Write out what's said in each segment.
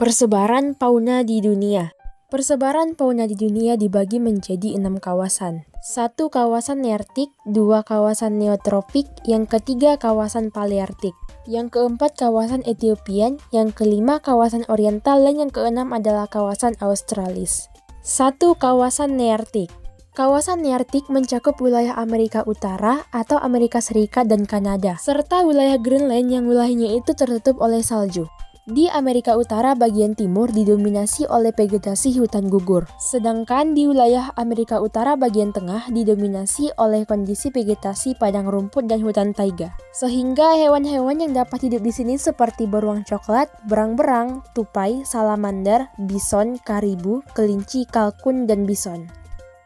Persebaran fauna di dunia. Persebaran fauna di dunia dibagi menjadi 6 kawasan. 1 kawasan nearktik, 2 kawasan neotropik, yang ketiga kawasan palearktik, yang keempat kawasan Etiopian, yang kelima kawasan oriental, dan yang keenam adalah kawasan Australis. 1 kawasan nearktik. Kawasan nearktik mencakup wilayah Amerika Utara atau Amerika Serikat dan Kanada, serta wilayah Greenland yang wilayahnya itu tertutup oleh salju. Di Amerika Utara bagian timur didominasi oleh vegetasi hutan gugur, sedangkan di wilayah Amerika Utara bagian tengah didominasi oleh kondisi vegetasi padang rumput dan hutan taiga. Sehingga hewan-hewan yang dapat hidup di sini seperti beruang coklat, berang-berang, tupai, salamander, bison, karibu, kelinci, kalkun, dan bison.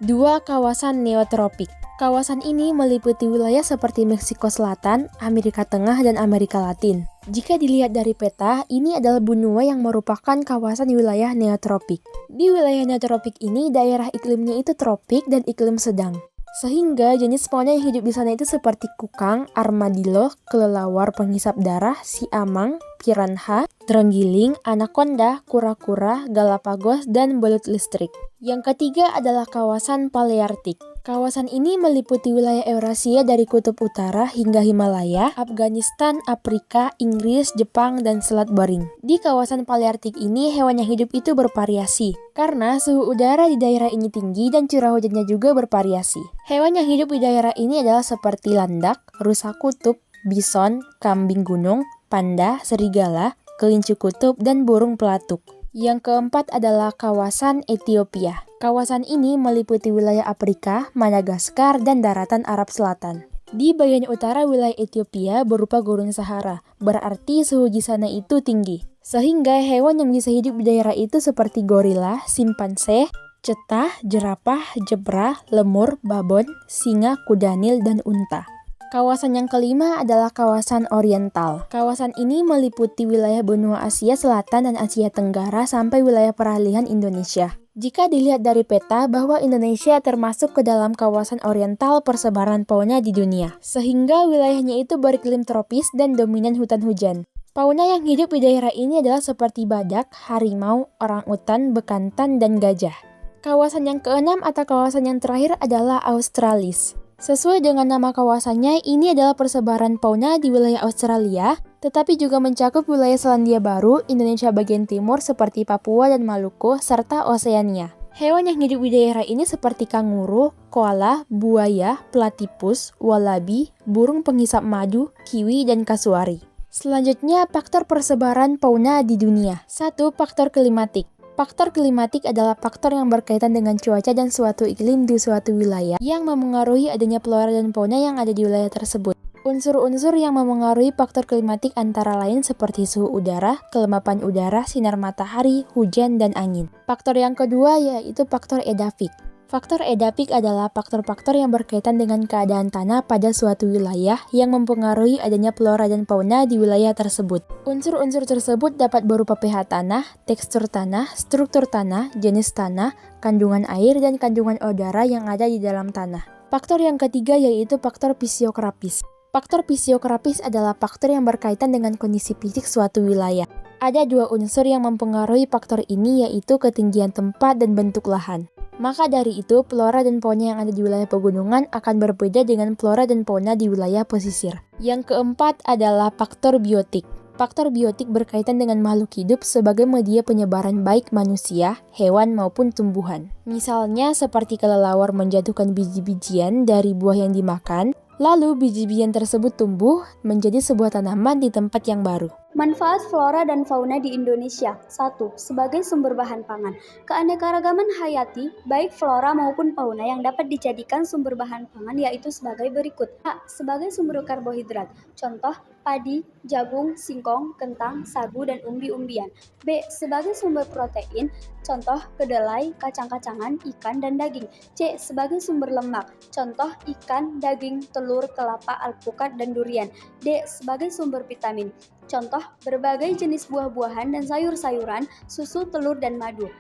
2 kawasan neotropik. Kawasan ini meliputi wilayah seperti Meksiko Selatan, Amerika Tengah, dan Amerika Latin. Jika dilihat dari peta, ini adalah benua yang merupakan kawasan wilayah neotropik. Di wilayah neotropik ini, daerah iklimnya itu tropik dan iklim sedang. Sehingga jenis fauna yang hidup di sana itu seperti kukang, armadillo, kelelawar penghisap darah, siamang, piranha, terenggiling, anaconda, kura-kura, Galapagos, dan belut listrik. Yang ketiga adalah kawasan palearktik. Kawasan ini meliputi wilayah Eurasia dari kutub utara hingga Himalaya, Afghanistan, Afrika, Inggris, Jepang, dan Selat Bering. Di kawasan palearktik ini hewan yang hidup itu bervariasi, karena suhu udara di daerah ini tinggi dan curah hujannya juga bervariasi. Hewan yang hidup di daerah ini adalah seperti landak, rusa kutub, bison, kambing gunung, panda, serigala, kelinci kutub, dan burung pelatuk. Yang keempat adalah kawasan Ethiopia. Kawasan ini meliputi wilayah Afrika, Madagaskar, dan daratan Arab Selatan. Di bagian utara wilayah Ethiopia berupa Gurun Sahara, berarti suhu di sana itu tinggi. Sehingga hewan yang bisa hidup di daerah itu seperti gorila, simpanse, cetah, jerapah, zebra, lemur, babon, singa, kuda nil, dan unta. Kawasan yang kelima adalah kawasan oriental. Kawasan ini meliputi wilayah benua Asia Selatan dan Asia Tenggara sampai wilayah peralihan Indonesia. Jika dilihat dari peta bahwa Indonesia termasuk ke dalam kawasan oriental persebaran fauna di dunia, sehingga wilayahnya itu beriklim tropis dan dominan hutan hujan. Fauna yang hidup di daerah ini adalah seperti badak, harimau, orangutan, bekantan, dan gajah. Kawasan yang keenam atau kawasan yang terakhir adalah Australis. Sesuai dengan nama kawasannya, ini adalah persebaran fauna di wilayah Australia, tetapi juga mencakup wilayah Selandia Baru, Indonesia bagian timur seperti Papua dan Maluku, serta Oseania. Hewan yang hidup di daerah ini seperti kanguru, koala, buaya, platypus, wallaby, burung penghisap madu, kiwi, dan kasuari. Selanjutnya, faktor persebaran fauna di dunia. 1. Faktor klimatik. Faktor klimatik adalah faktor yang berkaitan dengan cuaca dan suatu iklim di suatu wilayah yang memengaruhi adanya flora dan fauna yang ada di wilayah tersebut. Unsur-unsur yang memengaruhi faktor klimatik antara lain seperti suhu udara, kelembapan udara, sinar matahari, hujan, dan angin. Faktor yang kedua yaitu faktor edafik. Faktor edafik adalah faktor-faktor yang berkaitan dengan keadaan tanah pada suatu wilayah yang mempengaruhi adanya flora dan fauna di wilayah tersebut. Unsur-unsur tersebut dapat berupa pH tanah, tekstur tanah, struktur tanah, jenis tanah, kandungan air, dan kandungan udara yang ada di dalam tanah. Faktor yang ketiga yaitu faktor fisiografis. Faktor fisiografis adalah faktor yang berkaitan dengan kondisi fisik suatu wilayah. Ada 2 unsur yang mempengaruhi faktor ini yaitu ketinggian tempat dan bentuk lahan. Maka dari itu, flora dan fauna yang ada di wilayah pegunungan akan berbeda dengan flora dan fauna di wilayah pesisir. Yang keempat adalah faktor biotik. Faktor biotik berkaitan dengan makhluk hidup sebagai media penyebaran baik manusia, hewan maupun tumbuhan. Misalnya seperti kelelawar menjatuhkan biji-bijian dari buah yang dimakan, lalu biji-bijian tersebut tumbuh menjadi sebuah tanaman di tempat yang baru. Manfaat flora dan fauna di Indonesia. 1. Sebagai sumber bahan pangan. Keanekaragaman hayati, baik flora maupun fauna yang dapat dijadikan sumber bahan pangan yaitu sebagai berikut. A. Sebagai sumber karbohidrat. Contoh, padi, jagung, singkong, kentang, sagu, dan umbi-umbian. B. Sebagai sumber protein. Contoh, kedelai, kacang-kacangan, ikan, dan daging. C. Sebagai sumber lemak. Contoh, ikan, daging, telur, kelapa, alpukat, dan durian. D. Sebagai sumber vitamin. Contoh, berbagai jenis buah-buahan dan sayur-sayuran, susu, telur, dan madu.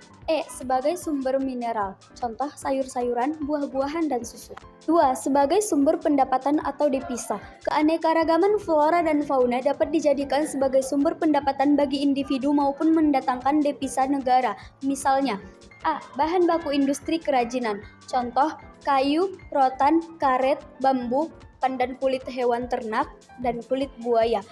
Sebagai sumber mineral. Contoh, sayur-sayuran, buah-buahan, dan susu. 2. Sebagai sumber pendapatan atau devisa. Keanekaragaman flora dan fauna dapat dijadikan sebagai sumber pendapatan bagi individu maupun mendatangkan devisa negara. Misalnya, bahan baku industri kerajinan. Contoh, kayu, rotan, karet, bambu, pandan kulit hewan ternak, dan kulit buaya.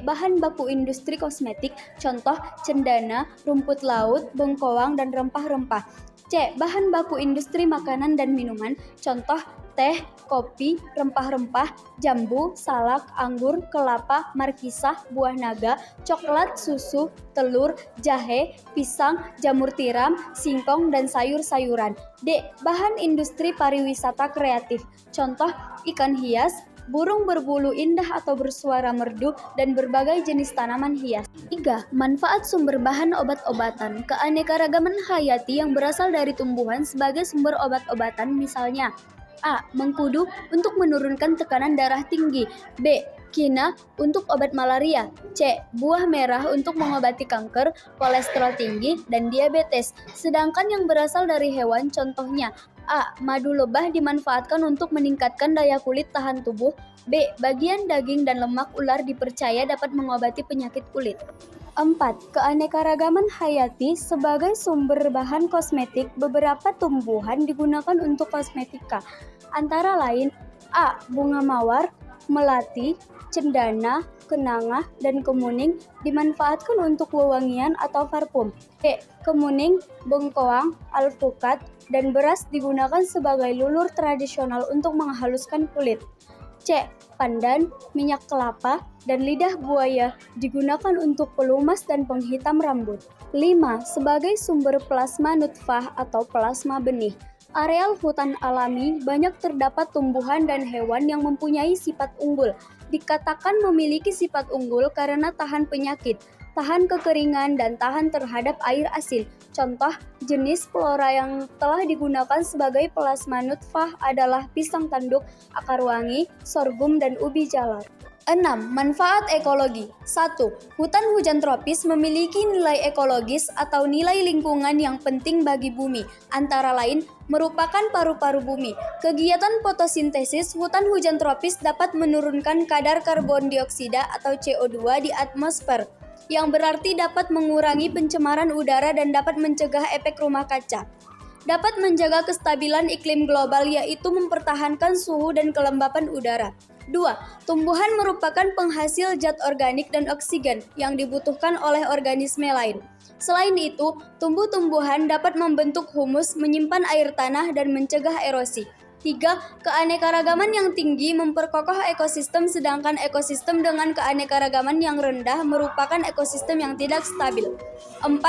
Bahan baku industri kosmetik. Contoh, cendana, rumput laut, bengkoang, dan rempah-rempah. Bahan baku industri makanan dan minuman. Contoh, teh, kopi, rempah-rempah, jambu, salak, anggur, kelapa, markisah, buah naga, coklat, susu, telur, jahe, pisang, jamur tiram, singkong, dan sayur-sayuran. Bahan industri pariwisata kreatif. Contoh, ikan hias, burung berbulu indah atau bersuara merdu, dan berbagai jenis tanaman hias. 3. Manfaat sumber bahan obat-obatan. Keanekaragaman hayati yang berasal dari tumbuhan sebagai sumber obat-obatan misalnya mengkudu untuk menurunkan tekanan darah tinggi. Kina untuk obat malaria. Buah merah untuk mengobati kanker, kolesterol tinggi, dan diabetes. Sedangkan yang berasal dari hewan contohnya madu lebah dimanfaatkan untuk meningkatkan daya kulit tahan tubuh. Bagian daging dan lemak ular dipercaya dapat mengobati penyakit kulit. 4. Keanekaragaman hayati sebagai sumber bahan kosmetik. Beberapa tumbuhan digunakan untuk kosmetika, antara lain bunga mawar, melati, cendana, kenanga, dan kemuning dimanfaatkan untuk wewangian atau parfum. Kemuning, bengkoang, alpukat, dan beras digunakan sebagai lulur tradisional untuk menghaluskan kulit. Pandan, minyak kelapa, dan lidah buaya digunakan untuk pelumas dan penghitam rambut. 5. Sebagai sumber plasma nutfah atau plasma benih. Areal hutan alami banyak terdapat tumbuhan dan hewan yang mempunyai sifat unggul. Dikatakan memiliki sifat unggul karena tahan penyakit, tahan kekeringan, dan tahan terhadap air asin. Contoh, jenis flora yang telah digunakan sebagai plasma nutfah adalah pisang tanduk, akar wangi, sorghum, dan ubi jalar. 6. Manfaat ekologi. 1. Hutan hujan tropis memiliki nilai ekologis atau nilai lingkungan yang penting bagi bumi, antara lain merupakan paru-paru bumi. Kegiatan fotosintesis hutan hujan tropis dapat menurunkan kadar karbon dioksida atau CO2 di atmosfer, yang berarti dapat mengurangi pencemaran udara dan dapat mencegah efek rumah kaca. Dapat menjaga kestabilan iklim global, yaitu mempertahankan suhu dan kelembapan udara. 2. Tumbuhan merupakan penghasil zat organik dan oksigen yang dibutuhkan oleh organisme lain. Selain itu, tumbuh-tumbuhan dapat membentuk humus, menyimpan air tanah, dan mencegah erosi. 3. Keanekaragaman yang tinggi memperkokoh ekosistem, sedangkan ekosistem dengan keanekaragaman yang rendah merupakan ekosistem yang tidak stabil. 4.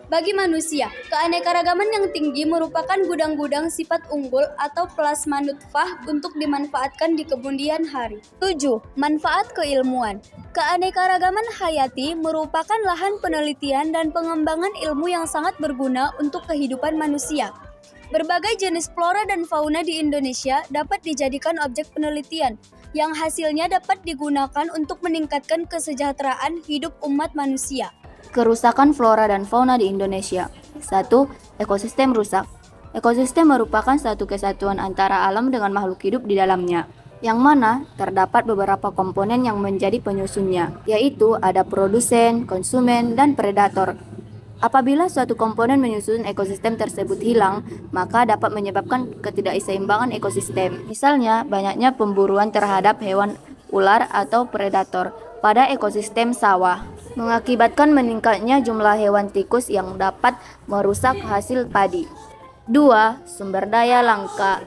Bagi manusia, keanekaragaman yang tinggi merupakan gudang-gudang sifat unggul atau plasma nutfah untuk dimanfaatkan di kemudian hari. 7. Manfaat keilmuan. Keanekaragaman hayati merupakan lahan penelitian dan pengembangan ilmu yang sangat berguna untuk kehidupan manusia. Berbagai jenis flora dan fauna di Indonesia dapat dijadikan objek penelitian, yang hasilnya dapat digunakan untuk meningkatkan kesejahteraan hidup umat manusia. Kerusakan flora dan fauna di Indonesia. 1. Ekosistem rusak. Ekosistem merupakan satu kesatuan antara alam dengan makhluk hidup di dalamnya, yang mana terdapat beberapa komponen yang menjadi penyusunnya, yaitu ada produsen, konsumen, dan predator. Apabila suatu komponen menyusun ekosistem tersebut hilang, maka dapat menyebabkan ketidakseimbangan ekosistem. Misalnya, banyaknya pemburuan terhadap hewan ular atau predator pada ekosistem sawah, mengakibatkan meningkatnya jumlah hewan tikus yang dapat merusak hasil padi. 2. Sumber daya langka.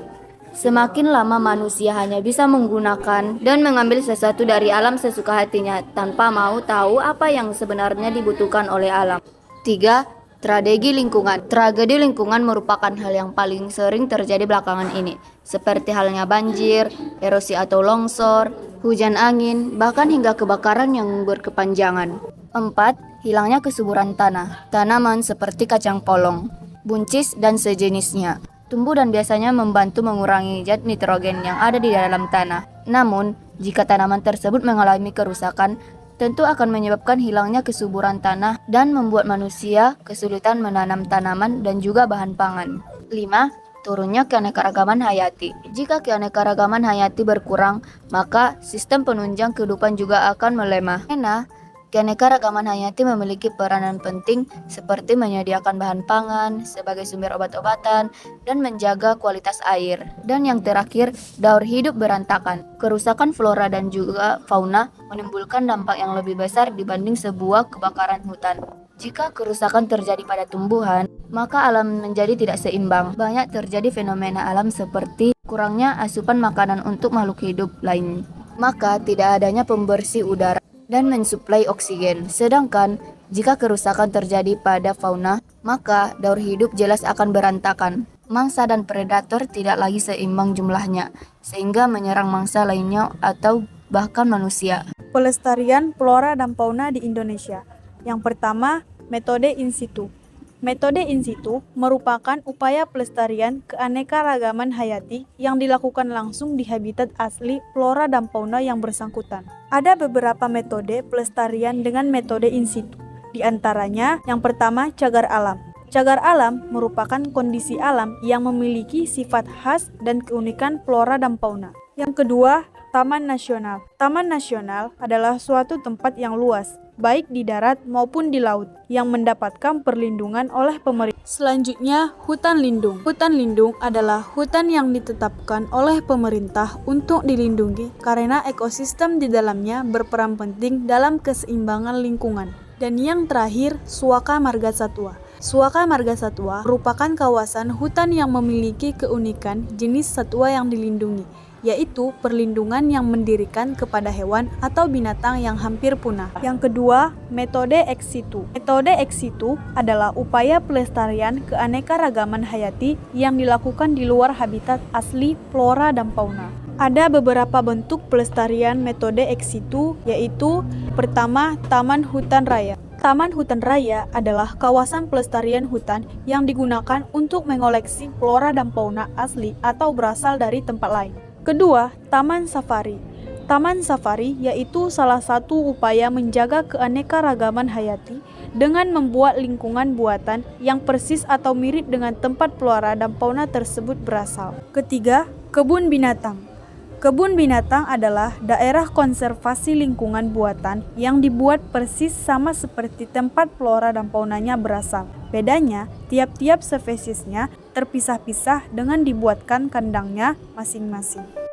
Semakin lama manusia hanya bisa menggunakan dan mengambil sesuatu dari alam sesuka hatinya tanpa mau tahu apa yang sebenarnya dibutuhkan oleh alam. 3. Tragedi lingkungan. Tragedi lingkungan merupakan hal yang paling sering terjadi belakangan ini, seperti halnya banjir, erosi atau longsor, hujan angin, bahkan hingga kebakaran yang berkepanjangan. 4. Hilangnya kesuburan tanah. Tanaman seperti kacang polong, buncis, dan sejenisnya tumbuh dan biasanya membantu mengurangi zat nitrogen yang ada di dalam tanah. Namun, jika tanaman tersebut mengalami kerusakan, tentu akan menyebabkan hilangnya kesuburan tanah dan membuat manusia kesulitan menanam tanaman dan juga bahan pangan. 5. Turunnya keanekaragaman hayati. Jika keanekaragaman hayati berkurang, maka sistem penunjang kehidupan juga akan melemah. Karena keanekaragaman hayati memiliki peranan penting seperti menyediakan bahan pangan sebagai sumber obat-obatan dan menjaga kualitas air. Dan yang terakhir, daur hidup berantakan. Kerusakan flora dan juga fauna menimbulkan dampak yang lebih besar dibanding sebuah kebakaran hutan. Jika kerusakan terjadi pada tumbuhan, maka alam menjadi tidak seimbang. Banyak terjadi fenomena alam seperti kurangnya asupan makanan untuk makhluk hidup lain. Maka tidak adanya pembersih udara dan mensuplai oksigen. Sedangkan jika kerusakan terjadi pada fauna, maka daur hidup jelas akan berantakan. Mangsa dan predator tidak lagi seimbang jumlahnya, sehingga menyerang mangsa lainnya atau bahkan manusia. Pelestarian flora dan fauna di Indonesia. Yang pertama, metode in situ. Metode in situ merupakan upaya pelestarian keanekaragaman hayati yang dilakukan langsung di habitat asli flora dan fauna yang bersangkutan. Ada beberapa metode pelestarian dengan metode in situ. Di antaranya, yang pertama, cagar alam. Cagar alam merupakan kondisi alam yang memiliki sifat khas dan keunikan flora dan fauna. Yang kedua, Taman Nasional. Taman Nasional adalah suatu tempat yang luas, baik di darat maupun di laut, yang mendapatkan perlindungan oleh pemerintah. Selanjutnya, hutan lindung. Hutan lindung adalah hutan yang ditetapkan oleh pemerintah untuk dilindungi karena ekosistem di dalamnya berperan penting dalam keseimbangan lingkungan. Dan yang terakhir, Suaka Marga Satwa. Suaka Marga Satwa merupakan kawasan hutan yang memiliki keunikan jenis satwa yang dilindungi, yaitu perlindungan yang mendirikan kepada hewan atau binatang yang hampir punah. Yang kedua, metode ex situ. Metode ex situ adalah upaya pelestarian keanekaragaman hayati yang dilakukan di luar habitat asli flora dan fauna. Ada beberapa bentuk pelestarian metode ex situ, yaitu pertama, Taman Hutan Raya. Taman Hutan Raya adalah kawasan pelestarian hutan yang digunakan untuk mengoleksi flora dan fauna asli atau berasal dari tempat lain. Kedua, Taman Safari. Taman Safari yaitu salah satu upaya menjaga keanekaragaman hayati dengan membuat lingkungan buatan yang persis atau mirip dengan tempat flora dan fauna tersebut berasal. Ketiga, Kebun Binatang. Kebun binatang adalah daerah konservasi lingkungan buatan yang dibuat persis sama seperti tempat flora dan faunanya berasal. Bedanya, tiap-tiap spesiesnya terpisah-pisah dengan dibuatkan kandangnya masing-masing.